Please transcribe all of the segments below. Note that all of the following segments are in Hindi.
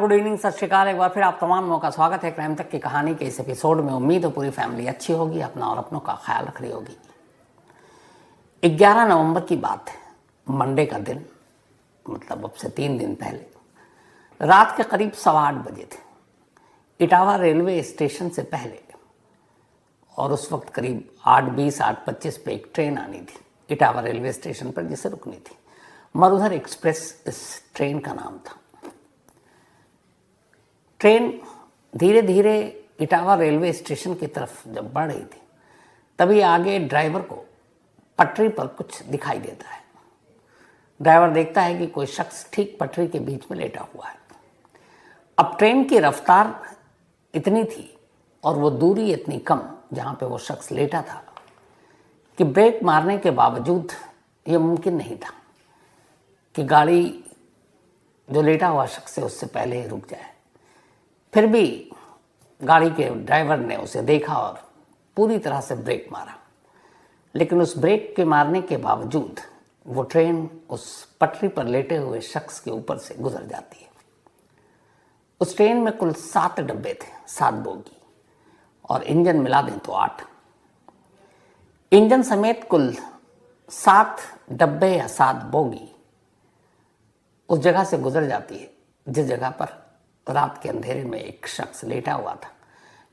गुड इवनिंग, सत श्रीकाल। एक बार फिर आप तमाम लोगों का स्वागत है क्राइम तक की कहानी के इस एपिसोड में। उम्मीद है पूरी फैमिली अच्छी होगी, अपना और अपनों का ख्याल रख रही होगी। 11 नवंबर की बात है, मंडे का दिन, मतलब अब से 3 दिन पहले रात के करीब 8:15 बजे थे। इटावा रेलवे स्टेशन से पहले और उस वक्त करीब 8:20 8:25 पे एक ट्रेन आनी थी इटावा रेलवे स्टेशन पर, जिसे रुकनी थी। मरुधर एक्सप्रेस इस ट्रेन का नाम था। ट्रेन धीरे धीरे इटावा रेलवे स्टेशन की तरफ जब बढ़ रही थी, तभी आगे ड्राइवर को पटरी पर कुछ दिखाई देता है। ड्राइवर देखता है कि कोई शख्स ठीक पटरी के बीच में लेटा हुआ है। अब ट्रेन की रफ्तार इतनी थी और वो दूरी इतनी कम जहाँ पे वो शख्स लेटा था कि ब्रेक मारने के बावजूद ये मुमकिन नहीं था कि गाड़ी जो लेटा हुआ शख्स है उससे पहले ही रुक जाए। फिर भी गाड़ी के ड्राइवर ने उसे देखा और पूरी तरह से ब्रेक मारा, लेकिन उस ब्रेक के मारने के बावजूद वो ट्रेन उस पटरी पर लेटे हुए शख्स के ऊपर से गुजर जाती है। उस ट्रेन में कुल 7 डब्बे थे, 7 बोगी, और इंजन मिला दें तो 8। इंजन समेत कुल 7 डब्बे या 7 बोगी उस जगह से गुजर जाती है जिस जगह पर रात के अंधेरे में एक शख्स लेटा हुआ था,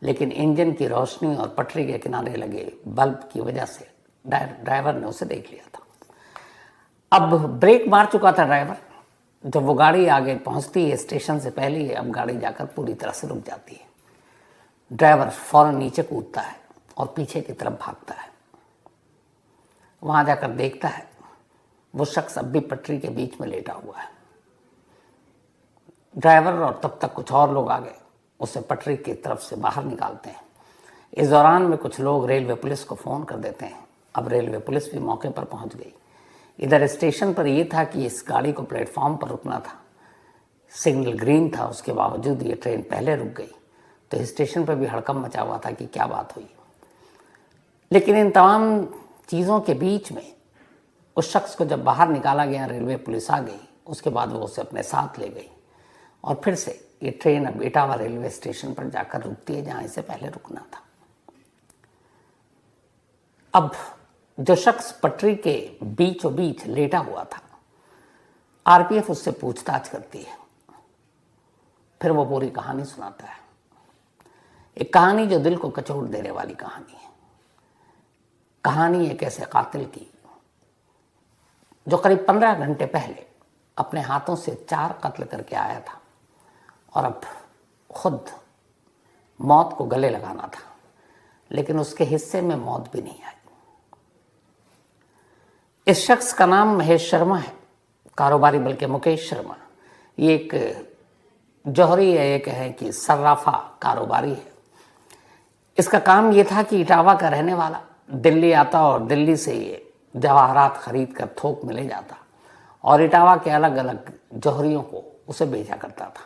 लेकिन इंजन की रोशनी और पटरी के किनारे लगे बल्ब की वजह से ड्राइवर ने उसे देख लिया था। अब ब्रेक मार चुका था ड्राइवर। जब वो गाड़ी आगे पहुंचती है स्टेशन से पहले ही, अब गाड़ी जाकर पूरी तरह से रुक जाती है। ड्राइवर फौरन नीचे कूदता है और पीछे की तरफ भागता है। वहां जाकर देखता है वो शख्स अब भी पटरी के बीच में लेटा हुआ है। ड्राइवर और तब तक कुछ और लोग आ गए उसे पटरी की तरफ से बाहर निकालते हैं। इस दौरान में कुछ लोग रेलवे पुलिस को फ़ोन कर देते हैं। अब रेलवे पुलिस भी मौके पर पहुंच गई। इधर स्टेशन पर यह था कि इस गाड़ी को प्लेटफॉर्म पर रुकना था। सिग्नल ग्रीन था, उसके बावजूद ये ट्रेन पहले रुक गई, तो स्टेशन पर भी हड़कंप मचा हुआ था कि क्या बात हुई। लेकिन इन तमाम चीज़ों के बीच में उस शख्स को जब बाहर निकाला गया, रेलवे पुलिस आ गई, उसके बाद वो उसे अपने साथ ले गई और फिर से ये ट्रेन अब इटावा रेलवे स्टेशन पर जाकर रुकती है जहां इसे पहले रुकना था। अब जो शख्स पटरी के बीचों बीच लेटा हुआ था, आरपीएफ उससे पूछताछ करती है। फिर वो पूरी कहानी सुनाता है। एक कहानी जो दिल को कचोट देने वाली कहानी है। कहानी एक ऐसे कातिल की जो करीब 15 घंटे पहले अपने हाथों से 4 कत्ल करके आया था और अब खुद मौत को गले लगाना था, लेकिन उसके हिस्से में मौत भी नहीं आई। इस शख्स का नाम महेश शर्मा है, कारोबारी बल्कि मुकेश शर्मा। ये एक जौहरी है, एक है कि सर्राफा कारोबारी है। इसका काम ये था कि इटावा का रहने वाला दिल्ली आता और दिल्ली से ये जवाहरात खरीद कर थोक में ले जाता और इटावा के अलग अलग जौहरियों को उसे बेचा करता था।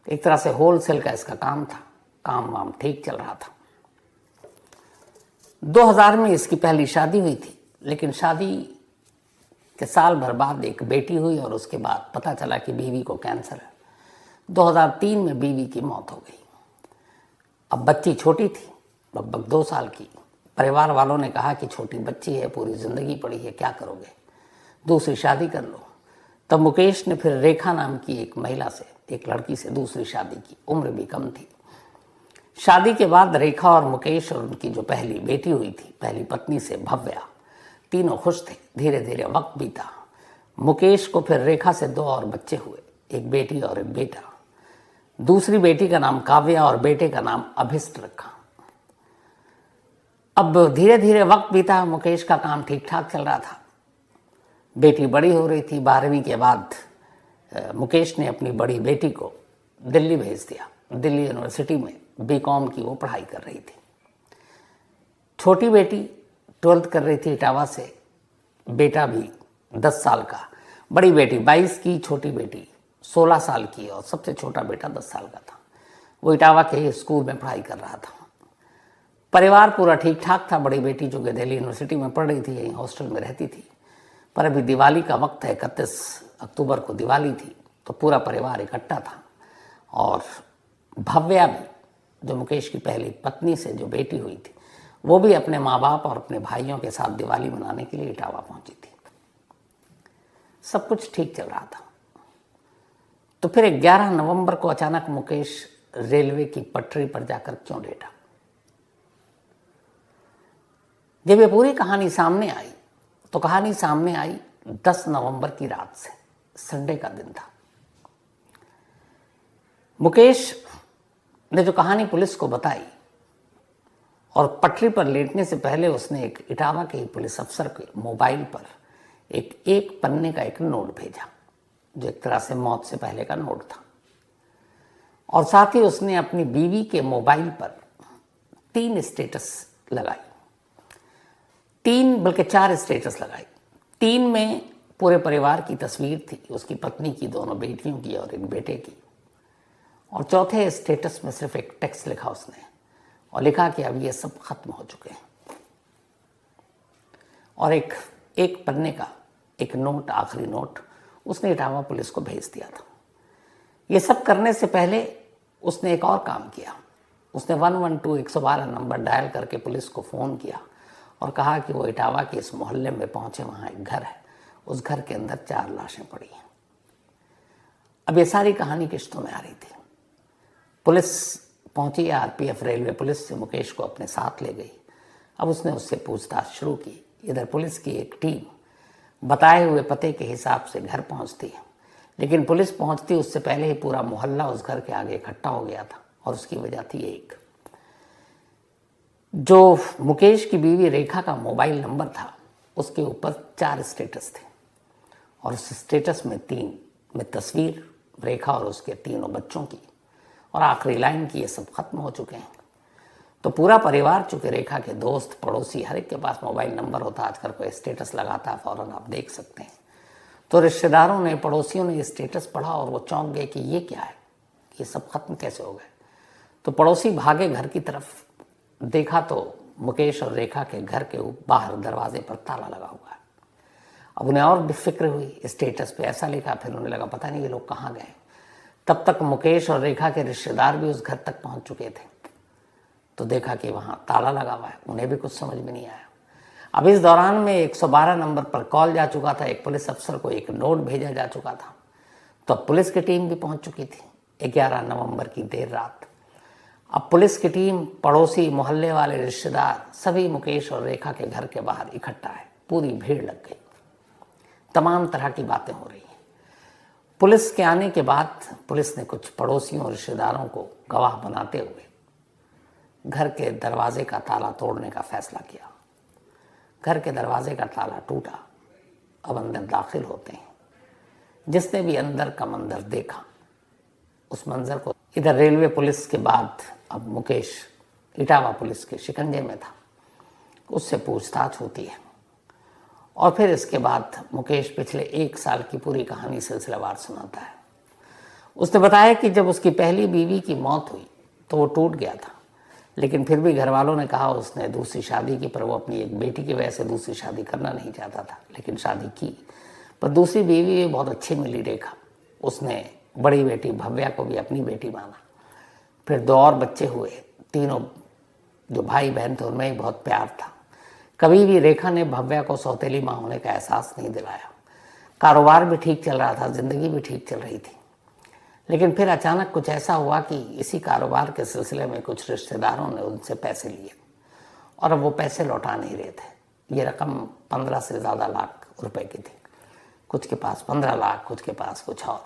एक तरह से होलसेल का इसका काम था। काम वाम ठीक चल रहा था। 2000 में इसकी पहली शादी हुई थी, लेकिन शादी के साल भर बाद एक बेटी हुई और उसके बाद पता चला कि बीवी को कैंसर है। 2003 में बीवी की मौत हो गई। अब बच्ची छोटी थी, लगभग 2 साल की। परिवार वालों ने कहा कि छोटी बच्ची है, पूरी जिंदगी पड़ी है, क्या करोगे, दूसरी शादी कर लो। तब मुकेश ने फिर रेखा नाम की एक महिला से, एक लड़की से दूसरी शादी की। उम्र भी कम थी। शादी के बाद रेखा और मुकेश और उनकी जो पहली बेटी हुई थी, पहली पत्नी से भव्या, तीनों खुश थे। धीरे धीरे वक्त बीता। मुकेश को फिर रेखा से 2 और बच्चे हुए, एक बेटी और एक बेटा। दूसरी बेटी का नाम काव्या और बेटे का नाम अभिष्ट रखा। अब धीरे धीरे वक्त बीता। मुकेश का काम ठीक ठाक चल रहा था। बेटी बड़ी हो रही थी। 12वीं के बाद मुकेश ने अपनी बड़ी बेटी को दिल्ली भेज दिया। दिल्ली यूनिवर्सिटी में बीकॉम की वो पढ़ाई कर रही थी। छोटी बेटी 12th कर रही थी इटावा से। बेटा भी 10 साल का। बड़ी बेटी 22 की, छोटी बेटी 16 साल की और सबसे छोटा बेटा 10 साल का था। वो इटावा के स्कूल में पढ़ाई कर रहा था। परिवार पूरा ठीक ठाक था। बड़ी बेटी जो कि दिल्ली यूनिवर्सिटी में पढ़ रही थी, यहीं हॉस्टल में रहती थी। पर अभी दिवाली का वक्त है, 31 अक्टूबर को दिवाली थी, तो पूरा परिवार इकट्ठा था। और भव्या भी, जो मुकेश की पहली पत्नी से जो बेटी हुई थी, वो भी अपने माँ बाप और अपने भाइयों के साथ दिवाली मनाने के लिए इटावा पहुंची थी। सब कुछ ठीक चल रहा था। तो फिर 11 नवंबर को अचानक मुकेश रेलवे की पटरी पर जाकर क्यों लेटा? जब ये पूरी कहानी सामने आई तो कहानी सामने आई 10 नवंबर की रात से, संडे का दिन था। मुकेश ने जो कहानी पुलिस को बताई और पटरी पर लेटने से पहले उसने एक इटावा के पुलिस अफसर के मोबाइल पर एक पन्ने का एक नोट भेजा, जो एक तरह से मौत से पहले का नोट था। और साथ ही उसने अपनी बीवी के मोबाइल पर 3 स्टेटस लगाई, 3 बल्कि 4 स्टेटस लगाई। 3 में पूरे परिवार की तस्वीर थी, उसकी पत्नी की, दोनों बेटियों की और एक बेटे की। और चौथे स्टेटस में सिर्फ एक टेक्स्ट लिखा उसने और लिखा कि अब ये सब खत्म हो चुके हैं। और एक पन्ने का एक नोट, आखिरी नोट उसने इटावा पुलिस को भेज दिया था। ये सब करने से पहले उसने एक और काम किया। उसने 112 112 नंबर डायल करके पुलिस को फ़ोन किया और कहा कि वो इटावा के इस मोहल्ले में पहुंचे, वहाँ एक घर है, उस घर के अंदर 4 लाशें पड़ी हैं। अब ये सारी कहानी किश्तों में आ रही थी। पुलिस पहुंची, आरपीएफ रेलवे पुलिस से मुकेश को अपने साथ ले गई। अब उसने उससे पूछताछ शुरू की। इधर पुलिस की एक टीम बताए हुए पते के हिसाब से घर पहुंचती है, लेकिन पुलिस पहुंचती उससे पहले ही पूरा मोहल्ला उस घर के आगे इकट्ठा हो गया था। और उसकी वजह थी एक, जो मुकेश की बीवी रेखा का मोबाइल नंबर था, उसके ऊपर 4 स्टेटस थे और उस स्टेटस में 3 में तस्वीर रेखा और उसके 3 बच्चों की, और आखिरी लाइन की ये सब खत्म हो चुके हैं। तो पूरा परिवार, चूंकि रेखा के दोस्त पड़ोसी हर एक के पास मोबाइल नंबर होता, आजकल कोई स्टेटस लगाता है फौरन आप देख सकते हैं। तो रिश्तेदारों ने, पड़ोसियों ने ये स्टेटस पढ़ा और वो चौंक गए कि ये क्या है, ये सब खत्म कैसे हो गए। तो पड़ोसी भागे घर की तरफ, देखा तो मुकेश और रेखा के घर के बाहर दरवाजे पर ताला लगा हुआ है। अब उन्हें और भी फिक्र हुई, स्टेटस पे ऐसा लिखा, फिर उन्हें लगा पता नहीं ये लोग कहाँ गए। तब तक मुकेश और रेखा के रिश्तेदार भी उस घर तक पहुंच चुके थे। तो देखा कि वहां ताला लगा हुआ है, उन्हें भी कुछ समझ में नहीं आया। अब इस दौरान में 112 नंबर पर कॉल जा चुका था, एक पुलिस अफसर को एक नोट भेजा जा चुका था। तो अब पुलिस की टीम भी पहुंच चुकी थी 11 नवंबर की देर रात। अब पुलिस की टीम, पड़ोसी, मोहल्ले वाले, रिश्तेदार सभी मुकेश और रेखा के घर के बाहर इकट्ठा है। पूरी भीड़ लग गई, तमाम तरह की बातें हो रही हैं। पुलिस के आने के बाद पुलिस ने कुछ पड़ोसियों और रिश्तेदारों को गवाह बनाते हुए घर के दरवाजे का ताला तोड़ने का फैसला किया। घर के दरवाजे का ताला टूटा, अब अंदर दाखिल होते हैं। जिसने भी अंदर का मंजर देखा, उस मंजर को, इधर रेलवे पुलिस के बाद अब मुकेश इटावा पुलिस के शिकंजे में था, उससे पूछताछ होती है। और फिर इसके बाद मुकेश पिछले 1 साल की पूरी कहानी सिलसिलावार सुनाता है। उसने बताया कि जब उसकी पहली बीवी की मौत हुई तो वो टूट गया था, लेकिन फिर भी घर वालों ने कहा उसने दूसरी शादी की, पर वो अपनी एक बेटी की वजह से दूसरी शादी करना नहीं चाहता था, लेकिन शादी की। पर दूसरी बीवी भी बहुत अच्छी मिली, रेखा। उसने बड़ी बेटी भव्या को भी अपनी बेटी माना। फिर 2 और बच्चे हुए, तीनों जो भाई बहन थे उनमें ही बहुत प्यार था। कभी भी रेखा ने भव्या को सौतेली माँ होने का एहसास नहीं दिलाया। कारोबार भी ठीक चल रहा था, जिंदगी भी ठीक चल रही थी। लेकिन फिर अचानक कुछ ऐसा हुआ कि इसी कारोबार के सिलसिले में कुछ रिश्तेदारों ने उनसे पैसे लिए और अब वो पैसे लौटा नहीं रहे थे। ये रकम 15 से ज़्यादा लाख रुपए की थी। कुछ के पास 15 लाख, कुछ के पास कुछ और।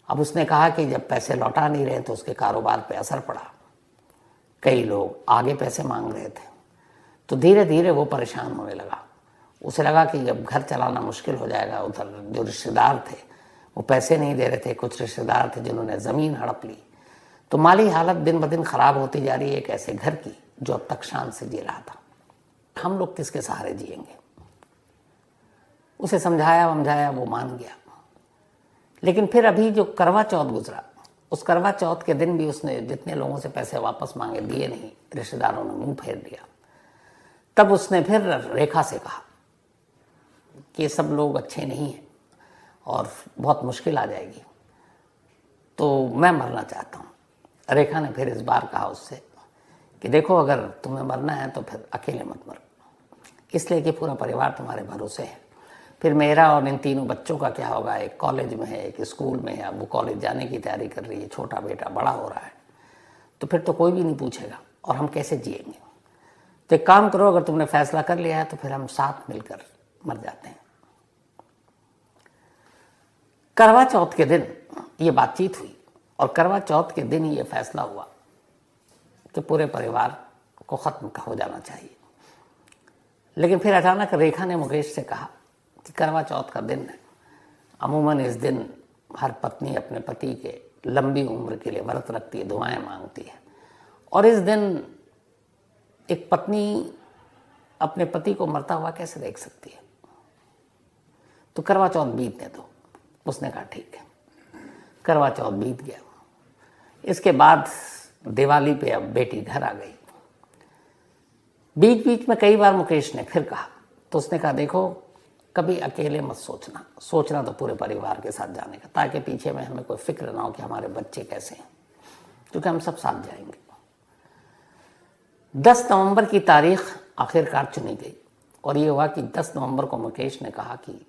अब उसने कहा कि जब पैसे लौटा नहीं रहे तो उसके कारोबार पे असर पड़ा। कई लोग आगे पैसे मांग रहे थे, तो धीरे धीरे वो परेशान होने लगा। उसे लगा कि जब घर चलाना मुश्किल हो जाएगा। उधर जो रिश्तेदार थे वो पैसे नहीं दे रहे थे, कुछ रिश्तेदार थे जिन्होंने ज़मीन हड़प ली। तो माली हालत दिन ब दिन ख़राब होती जा रही है एक ऐसे घर की जो अब तक शान से जी रहा था। हम लोग किसके सहारे जिएंगे? उसे समझाया वमझाया, वो मान गया। लेकिन फिर अभी जो करवा चौथ गुजरा, उस करवा चौथ के दिन भी उसने जितने लोगों से पैसे वापस मांगे, दिए नहीं। रिश्तेदारों ने मुंह फेर दिया। तब उसने फिर रेखा से कहा कि ये सब लोग अच्छे नहीं हैं और बहुत मुश्किल आ जाएगी। तो मैं मरना चाहता हूँ। रेखा ने फिर इस बार कहा उससे कि देखो, अगर तुम्हें मरना है तो फिर अकेले मत मरो, इसलिए कि पूरा परिवार तुम्हारे भरोसे है। फिर मेरा और इन तीनों बच्चों का क्या होगा? एक कॉलेज में है, एक स्कूल में है, अब वो कॉलेज जाने की तैयारी कर रही है, छोटा बेटा बड़ा हो रहा है, तो फिर तो कोई भी नहीं पूछेगा और हम कैसे जिएंगे। तो एक काम करो, अगर तुमने फैसला कर लिया है तो फिर हम साथ मिलकर मर जाते हैं। करवा चौथ के दिन ये बातचीत हुई और करवा चौथ के दिन ये फैसला हुआ कि पूरे परिवार को खत्म हो जाना चाहिए। लेकिन फिर अचानक रेखा ने मुकेश से कहा कि करवा चौथ का दिन है, अमूमन इस दिन हर पत्नी अपने पति के लंबी उम्र के लिए व्रत रखती है, दुआएं मांगती है, और इस दिन एक पत्नी अपने पति को मरता हुआ कैसे देख सकती है, तो करवा चौथ बीतने दो। उसने कहा ठीक है। करवा चौथ बीत गया। इसके बाद दिवाली पे अब बेटी घर आ गई। बीच बीच में कई बार मुकेश ने फिर कहा, तो उसने कहा देखो, कभी अकेले मत सोचना, सोचना तो पूरे परिवार के साथ जाने का, ताकि पीछे में हमें कोई फिक्र ना हो कि हमारे बच्चे कैसे हैं, क्योंकि हम सब साथ जाएंगे। 10 नवंबर की तारीख आखिरकार चुनी गई और ये हुआ कि 10 नवंबर को मुकेश ने कहा कि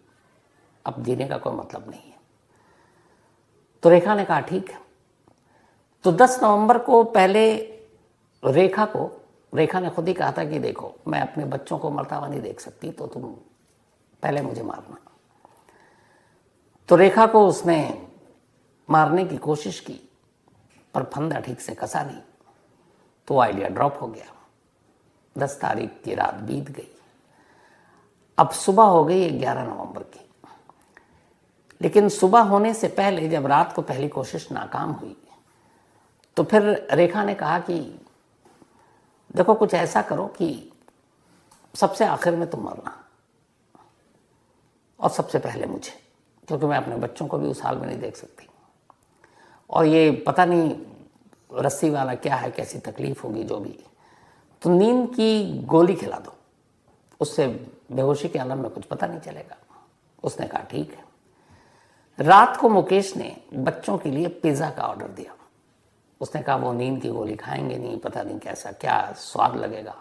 अब जीने का कोई मतलब नहीं है। तो रेखा ने कहा ठीक है। तो 10 नवंबर को पहले रेखा ने खुद ही कहा था कि देखो, मैं अपने बच्चों को मरता हुआ नहीं देख सकती, तो तुम पहले मुझे मारना। तो रेखा को उसने मारने की कोशिश की, पर फंदा ठीक से कसा नहीं, तो आइडिया ड्रॉप हो गया। 10 तारीख की रात बीत गई। अब सुबह हो गई 11 नवंबर की। लेकिन सुबह होने से पहले जब रात को पहली कोशिश नाकाम हुई, तो फिर रेखा ने कहा कि देखो, कुछ ऐसा करो कि सबसे आखिर में तुम मरना और सबसे पहले मुझे, क्योंकि मैं अपने बच्चों को भी उस हाल में नहीं देख सकती, और ये पता नहीं रस्सी वाला क्या है, कैसी तकलीफ होगी जो भी, तो नींद की गोली खिला दो, उससे बेहोशी के आलम में कुछ पता नहीं चलेगा। उसने कहा ठीक है। रात को मुकेश ने बच्चों के लिए पिज़्ज़ा का ऑर्डर दिया। उसने कहा वो नींद की गोली खाएंगे नहीं, पता नहीं कैसा क्या स्वाद लगेगा,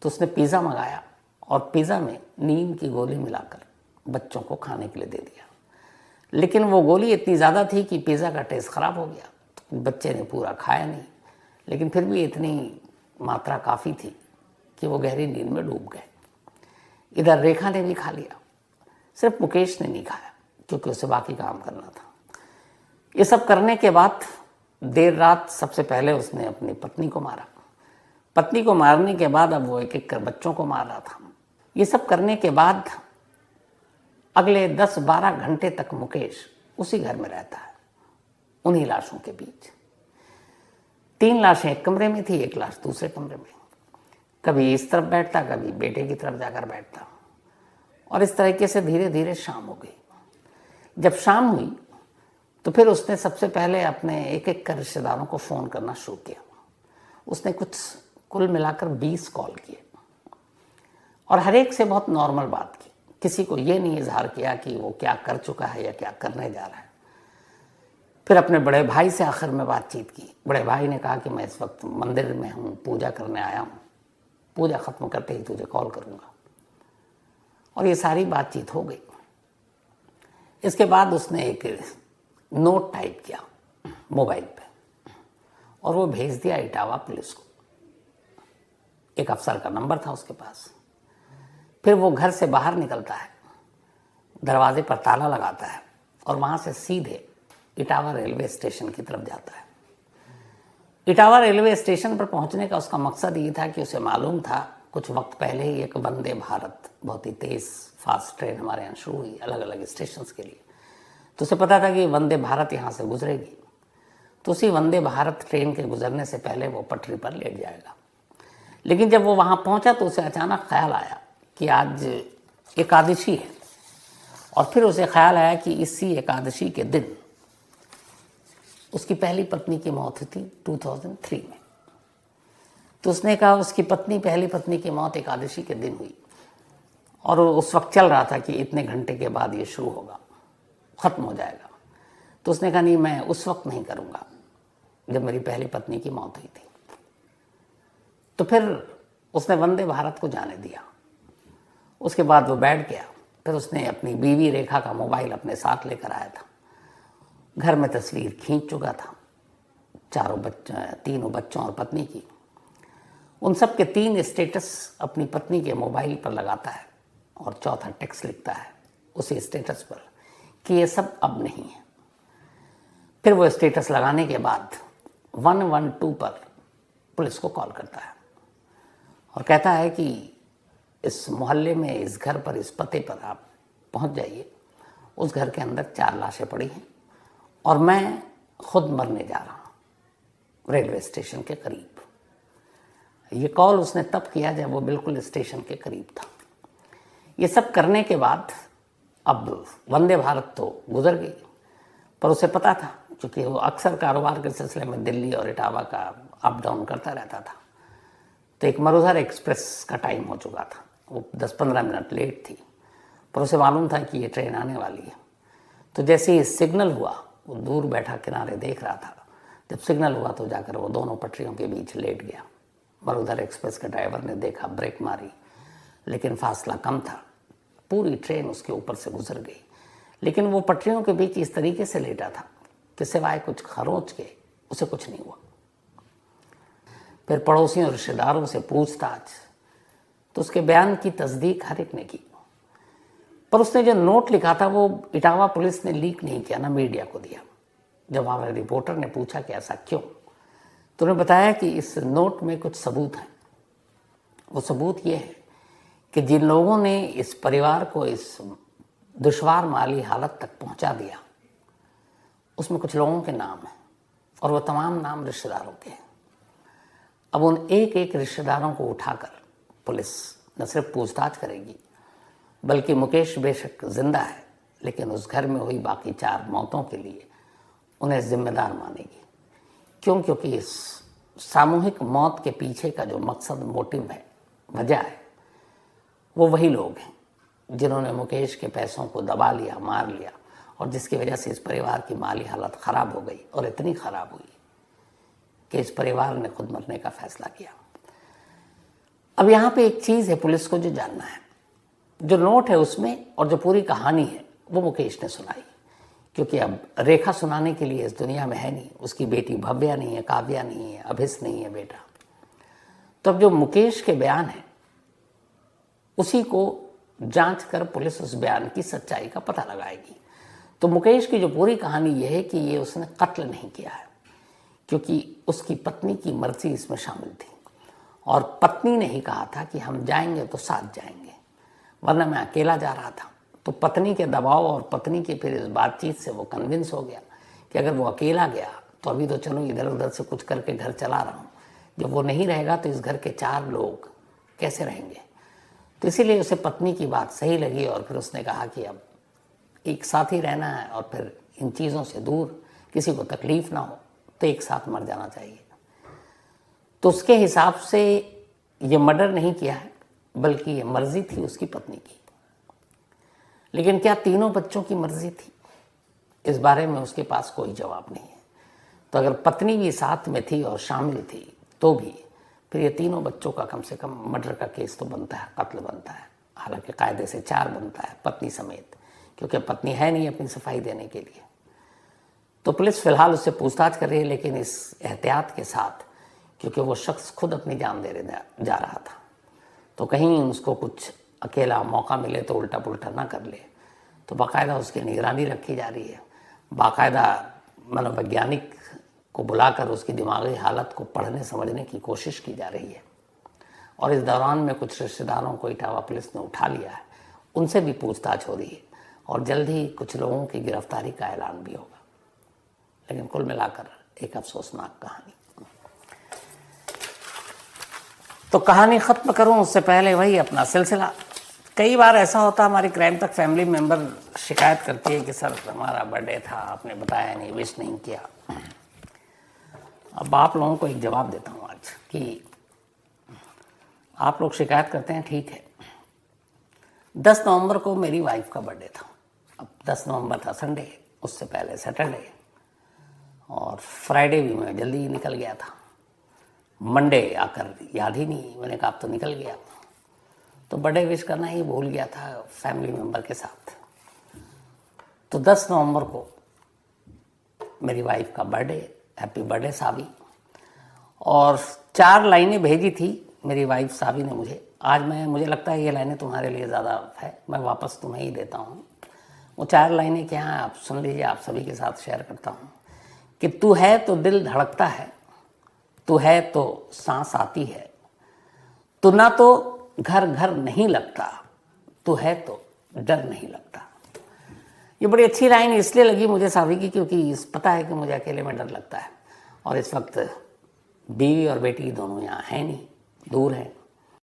तो उसने पिज़्ज़ा मंगाया और पिज़्ज़ा में नींद की गोली मिलाकर बच्चों को खाने के लिए दे दिया। लेकिन वो गोली इतनी ज़्यादा थी कि पिज़्ज़ा का टेस्ट ख़राब हो गया, तो बच्चे ने पूरा खाया नहीं, लेकिन फिर भी इतनी मात्रा काफ़ी थी कि वो गहरी नींद में डूब गए। इधर रेखा ने भी खा लिया, सिर्फ मुकेश ने नहीं खाया, क्योंकि उसे बाकी काम करना था। ये सब करने के बाद देर रात सबसे पहले उसने अपनी पत्नी को मारा। पत्नी को मारने के बाद अब वो एक एक कर बच्चों को मार रहा था। ये सब करने के बाद अगले 10-12 घंटे तक मुकेश उसी घर में रहता है, उन्हीं लाशों के बीच। 3 लाशें एक कमरे में थी, 1 लाश दूसरे कमरे में। कभी इस तरफ बैठता, कभी बेटे की तरफ जाकर बैठता, और इस तरीके से धीरे धीरे शाम हो गई। जब शाम हुई तो फिर उसने सबसे पहले अपने एक एक कर रिश्तेदारों को फ़ोन करना शुरू किया। उसने कुल मिलाकर 20 कॉल किए और हर एक से बहुत नॉर्मल बात की। किसी को ये नहीं इजहार किया कि वो क्या कर चुका है या क्या करने जा रहा है। फिर अपने बड़े भाई से आखिर में बातचीत की। बड़े भाई ने कहा कि मैं इस वक्त मंदिर में हूँ, पूजा करने आया हूँ, पूजा ख़त्म करते ही तुझे कॉल करूँगा। और ये सारी बातचीत हो गई। इसके बाद उसने एक नोट टाइप किया मोबाइल पे और वो भेज दिया इटावा पुलिस को। एक अफसर का नंबर था उसके पास। फिर वो घर से बाहर निकलता है, दरवाजे पर ताला लगाता है और वहाँ से सीधे इटावा रेलवे स्टेशन की तरफ जाता है। इटावा रेलवे स्टेशन पर पहुँचने का उसका मकसद ये था कि उसे मालूम था कुछ वक्त पहले ही एक वंदे भारत बहुत ही तेज़ फास्ट ट्रेन हमारे यहाँ शुरू हुई अलग अलग स्टेशन के लिए। तो उसे पता था कि वंदे भारत यहाँ से गुजरेगी, तो उसी वंदे भारत ट्रेन के गुजरने से पहले वो पटरी पर लेट जाएगा। लेकिन जब वो वहाँ पहुँचा तो उसे अचानक ख्याल आया कि आज एकादशी है, और फिर उसे ख्याल आया कि इसी एकादशी के दिन उसकी पहली पत्नी की मौत हुई थी 2003 में। तो उसने कहा उसकी पहली पत्नी की मौत एकादशी के दिन हुई और उस वक्त चल रहा था कि इतने घंटे के बाद ये शुरू होगा, ख़त्म हो जाएगा। तो उसने कहा नहीं, मैं उस वक्त नहीं करूँगा जब मेरी पहली पत्नी की मौत हुई थी। तो फिर उसने वंदे भारत को जाने दिया। उसके बाद वो बैठ गया। फिर उसने अपनी बीवी रेखा का मोबाइल अपने साथ लेकर आया था। घर में तस्वीर खींच चुका था तीनों बच्चों और पत्नी की। उन सब के 3 स्टेटस अपनी पत्नी के मोबाइल पर लगाता है और चौथा टेक्स्ट लिखता है उसी स्टेटस पर कि ये सब अब नहीं है। फिर वो स्टेटस लगाने के बाद 112 पर पुलिस को कॉल करता है और कहता है कि इस मोहल्ले में, इस घर पर, इस पते पर आप पहुंच जाइए। उस घर के अंदर 4 लाशें पड़ी हैं और मैं खुद मरने जा रहा हूं रेलवे स्टेशन के करीब। ये कॉल उसने तब किया जब वो बिल्कुल स्टेशन के करीब था। ये सब करने के बाद अब वंदे भारत तो गुजर गई, पर उसे पता था, क्योंकि वो अक्सर कारोबार के सिलसिले में दिल्ली और इटावा का अप डाउन करता रहता था। तो एक मरुधर एक्सप्रेस का टाइम हो चुका था, वो 10-15 मिनट लेट थी, पर उसे मालूम था कि ये ट्रेन आने वाली है। तो जैसे ही सिग्नल हुआ, वो दूर बैठा किनारे देख रहा था। जब सिग्नल हुआ तो जाकर वो दोनों पटरियों के बीच लेट गया। मरुधर एक्सप्रेस के ड्राइवर ने देखा, ब्रेक मारी, लेकिन फासला कम था। पूरी ट्रेन उसके ऊपर से गुजर गई, लेकिन वो पटरियों के बीच इस तरीके से लेटा था कि सिवाय कुछ खरोंच के उसे कुछ नहीं हुआ। फिर पड़ोसियों और रिश्तेदारों से पूछताछ, तो उसके बयान की तस्दीक हर एक ने की। पर उसने जो नोट लिखा था वो इटावा पुलिस ने लीक नहीं किया, ना मीडिया को दिया। जब हमारे रिपोर्टर ने पूछा कि ऐसा क्यों, तो उन्होंने बताया कि इस नोट में कुछ सबूत हैं। वो सबूत ये है कि जिन लोगों ने इस परिवार को इस दुश्वार माली हालत तक पहुंचा दिया, उसमें कुछ लोगों के नाम हैं और वो तमाम नाम रिश्तेदारों के हैं। अब उन एक एक रिश्तेदारों को उठाकर पुलिस न सिर्फ पूछताछ करेगी, बल्कि मुकेश बेशक जिंदा है, लेकिन उस घर में हुई बाकी 4 मौतों के लिए उन्हें जिम्मेदार मानेगी। क्यों? क्योंकि इस सामूहिक मौत के पीछे का जो मकसद, मोटिव है, वजह है, वो वही लोग हैं जिन्होंने मुकेश के पैसों को दबा लिया, मार लिया, और जिसकी वजह से इस परिवार की माली हालत ख़राब हो गई, और इतनी ख़राब हुई कि इस परिवार ने खुद मरने का फैसला किया। अब यहाँ पे एक चीज़ है पुलिस को जो जानना है, जो नोट है उसमें और जो पूरी कहानी है वो मुकेश ने सुनाई, क्योंकि अब रेखा सुनाने के लिए इस दुनिया में है नहीं। उसकी बेटी भव्या नहीं है, काव्या नहीं है, अभिस नहीं है बेटा। तो अब जो मुकेश के बयान है उसी को जांच कर पुलिस उस बयान की सच्चाई का पता लगाएगी। तो मुकेश की जो पूरी कहानी यह है कि ये उसने कत्ल नहीं किया है, क्योंकि उसकी पत्नी की मर्जी इसमें शामिल थी, और पत्नी ने ही कहा था कि हम जाएंगे तो साथ जाएंगे, वरना मैं अकेला जा रहा था। तो पत्नी के दबाव और पत्नी की फिर इस बातचीत से वो कन्विंस हो गया कि अगर वो अकेला गया तो अभी तो चलो इधर उधर से कुछ करके घर चला रहा हूँ, जब वो नहीं रहेगा तो इस घर के 4 लोग कैसे रहेंगे। तो इसीलिए उसे पत्नी की बात सही लगी, और फिर उसने कहा कि अब एक साथ ही रहना है और फिर इन चीज़ों से दूर, किसी को तकलीफ ना हो, तो एक साथ मर जाना चाहिए। तो उसके हिसाब से ये मर्डर नहीं किया है, बल्कि ये मर्जी थी उसकी पत्नी की। लेकिन क्या तीनों बच्चों की मर्जी थी? इस बारे में उसके पास कोई जवाब नहीं है। तो अगर पत्नी भी साथ में थी और शामिल थी तो भी फिर ये तीनों बच्चों का कम से कम मर्डर का केस तो बनता है, कत्ल बनता है। हालांकि कायदे से 4 बनता है, पत्नी समेत, क्योंकि पत्नी है नहीं अपनी सफाई देने के लिए। तो पुलिस फिलहाल उससे पूछताछ कर रही है, लेकिन इस एहतियात के साथ, क्योंकि वो शख्स खुद अपनी जान दे जा रहा था, तो कहीं उसको कुछ अकेला मौका मिले तो उल्टा पुल्टा ना कर ले। तो बाकायदा उसकी निगरानी रखी जा रही है। बाकायदा मनोवैज्ञानिक को बुलाकर उसकी दिमागी हालत को पढ़ने समझने की कोशिश की जा रही है। और इस दौरान में कुछ रिश्तेदारों को इटावा पुलिस ने उठा लिया है, उनसे भी पूछताछ हो रही है, और जल्द ही कुछ लोगों की गिरफ्तारी का ऐलान भी होगा। लेकिन कुल मिलाकर एक अफसोसनाक कहानी। तो कहानी ख़त्म करूं उससे पहले वही अपना सिलसिला। कई बार ऐसा होता, हमारी क्राइम तक फैमिली मेंबर शिकायत करती है कि सर हमारा बर्थडे था, आपने बताया नहीं, विश नहीं किया। अब आप लोगों को एक जवाब देता हूँ आज कि आप लोग शिकायत करते हैं, ठीक है। 10 नवंबर को मेरी वाइफ का बर्थडे था। अब 10 नवंबर था संडे, उससे पहले सैटरडे, और फ्राइडे भी मैं जल्दी ही निकल गया था। मंडे आकर याद ही नहीं, मैंने कहा अब तो निकल गया, तो बर्थडे विश करना ही भूल गया था फैमिली मेम्बर के साथ। तो 10 नवंबर को मेरी वाइफ का बर्थडे, हैप्पी बर्थडे सावी, और 4 लाइनें भेजी थी मेरी वाइफ सावी ने मुझे। आज मुझे लगता है ये लाइनें तुम्हारे लिए ज़्यादा है, मैं वापस तुम्हें ही देता हूँ। वो 4 लाइनें क्या हैं आप सुन लीजिए, आप सभी के साथ शेयर करता हूँ कि तू है तो दिल धड़कता है, तू है तो सांस आती है, तू ना तो घर घर नहीं लगता, तू है तो डर नहीं लगता। ये बड़ी अच्छी लाइन इसलिए लगी मुझे सावी की क्योंकि पता है कि मुझे अकेले में डर लगता है, और इस वक्त बीवी और बेटी दोनों यहाँ हैं नहीं, दूर हैं।